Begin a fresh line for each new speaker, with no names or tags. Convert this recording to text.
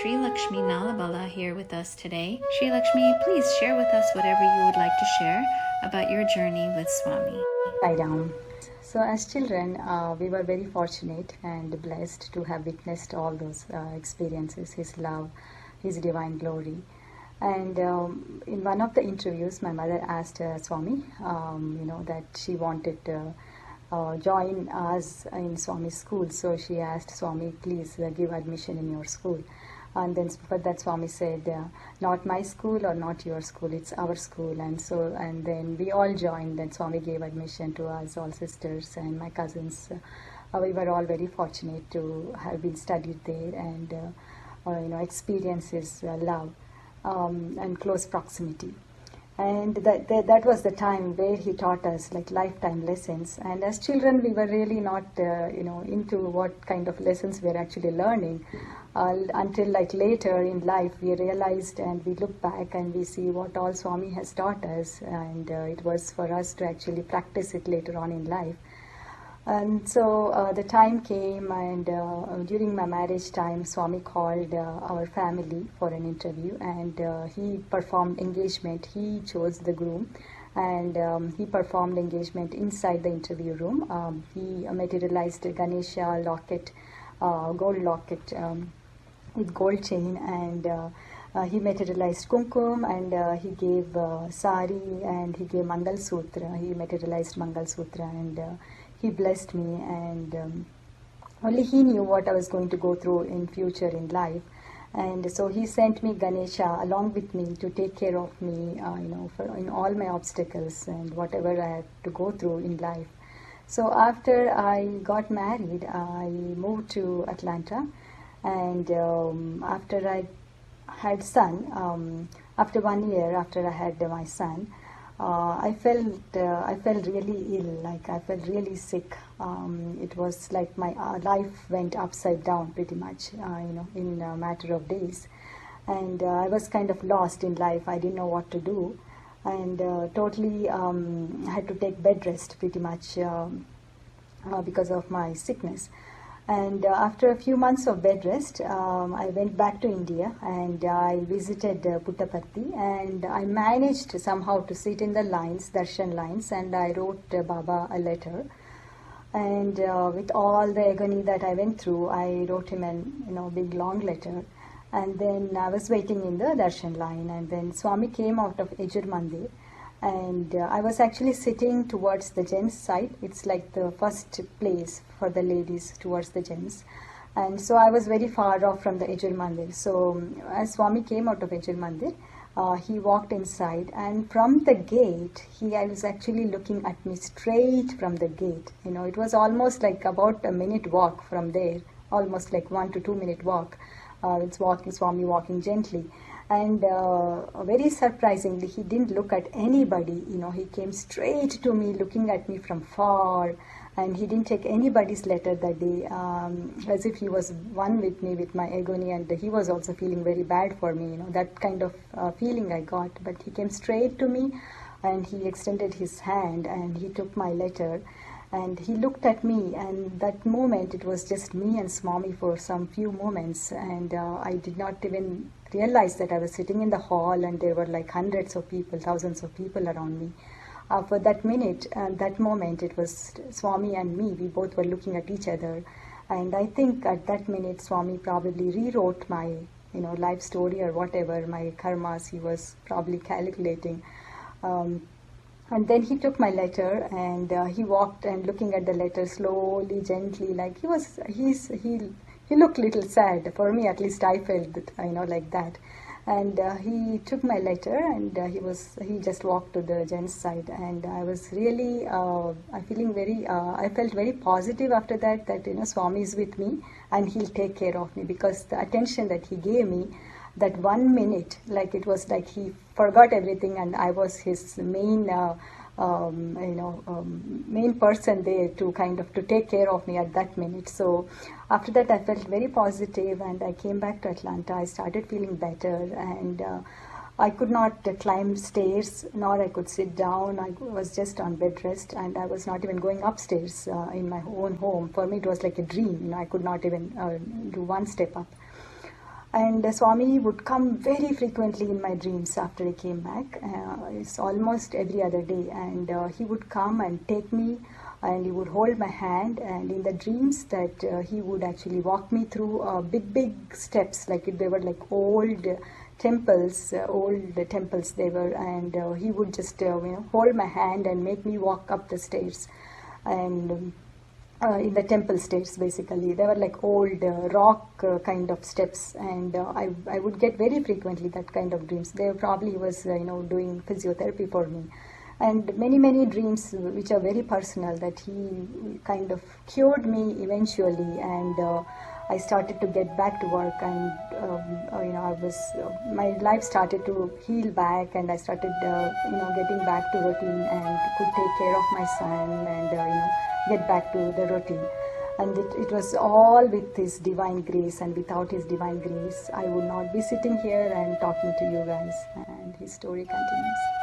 Srilakshmi Nalabala here with us today. Srilakshmi, please share with us whatever you would like to share about your journey with Swami.
Sai Ram. So as children, we were very fortunate and blessed to have witnessed all those experiences, His love, His divine glory. And in one of the interviews, my mother asked Swami, that she wanted to join us in Swami's school. So she asked Swami, please give admission in your school. And then for that Swami said, not my school or not your school, it's our school. And then we all joined, and Swami gave admission to us, all sisters and my cousins. We were all very fortunate to have been studied there and experience his love and close proximity. And that was the time where he taught us like lifetime lessons. And as children, we were really not, into what kind of lessons we are actually learning. Until like later in life, we realized and we look back and we see what all Swami has taught us. And it was for us to actually practice it later on in life. And so the time came, and during my marriage time, Swami called our family for an interview, and he performed engagement. He chose the groom, and he performed engagement inside the interview room. He materialized a Ganesha locket, gold locket with gold chain, and he materialized kumkum, and he gave sari, and he gave Mangal Sutra. He materialized Mangal Sutra, and he blessed me, and only he knew what I was going to go through in future in life. And so he sent me Ganesha along with me to take care of me, in all my obstacles and whatever I had to go through in life. So after I got married, I moved to Atlanta, and after I had son, after 1 year after I had my son, I felt really ill, like I felt really sick. It was like my life went upside down pretty much, in a matter of days. And I was kind of lost in life. I didn't know what to do. And totally had to take bed rest pretty much because of my sickness. And after a few months of bed rest, I went back to India, and I visited Puttaparthi, and I managed somehow to sit in the lines, darshan lines, and I wrote Baba a letter. And with all the agony that I went through, I wrote him a big long letter. And then I was waiting in the darshan line, and then Swami came out of Ejur Mandir. And I was actually sitting towards the gents' side. It's like the first place for the ladies towards the gents. And so I was very far off from the Ejur Mandir. So as Swami came out of Ejur Mandir, he walked inside. And from the gate, I was actually looking at me straight from the gate. It was almost like about a minute walk from there, almost like 1 to 2 minute walk. It's Swami walking gently. And very surprisingly, he didn't look at anybody. He came straight to me, looking at me from far, and he didn't take anybody's letter that day, as if he was one with me with my agony, and he was also feeling very bad for me. That kind of feeling I got. But he came straight to me, and he extended his hand, and he took my letter, and he looked at me. And that moment, it was just me and Swami for some few moments, and I did not even realized that I was sitting in the hall, and there were like hundreds of people, thousands of people around me. For that minute, that moment, it was Swami and me. We both were looking at each other, and I think at that minute, Swami probably rewrote my, life story or whatever, my karmas. He was probably calculating. And then he took my letter, and he walked and looking at the letter slowly, gently, like he looked a little sad. For me, at least, I felt that, like that. And he took my letter, and he just walked to the gents' side. And I was really, I felt very positive after that, Swami is with me, and he'll take care of me, because the attention that he gave me, that 1 minute, like it was like he forgot everything, and I was his main main person there to take care of me at that minute. So after that, I felt very positive, and I came back to Atlanta. I started feeling better, and I could not climb stairs, nor I could sit down. I was just on bed rest, and I was not even going upstairs in my own home. For me, it was like a dream. I could not even do one step up. And Swami would come very frequently in my dreams after he came back. It's almost every other day. And he would come and take me, and he would hold my hand. And in the dreams that he would actually walk me through big steps, like they were like old temples they were. And he would just hold my hand and make me walk up the stairs. And in the temple stairs, basically. They were like old rock kind of steps, and I would get very frequently that kind of dreams. They probably was doing physiotherapy for me, and many dreams which are very personal, that he kind of cured me eventually. And I started to get back to work, and I was my life started to heal back, and I started getting back to routine, and could take care of my son, and get back to the routine. And it was all with His divine grace, and without His divine grace, I would not be sitting here and talking to you guys. And His story continues.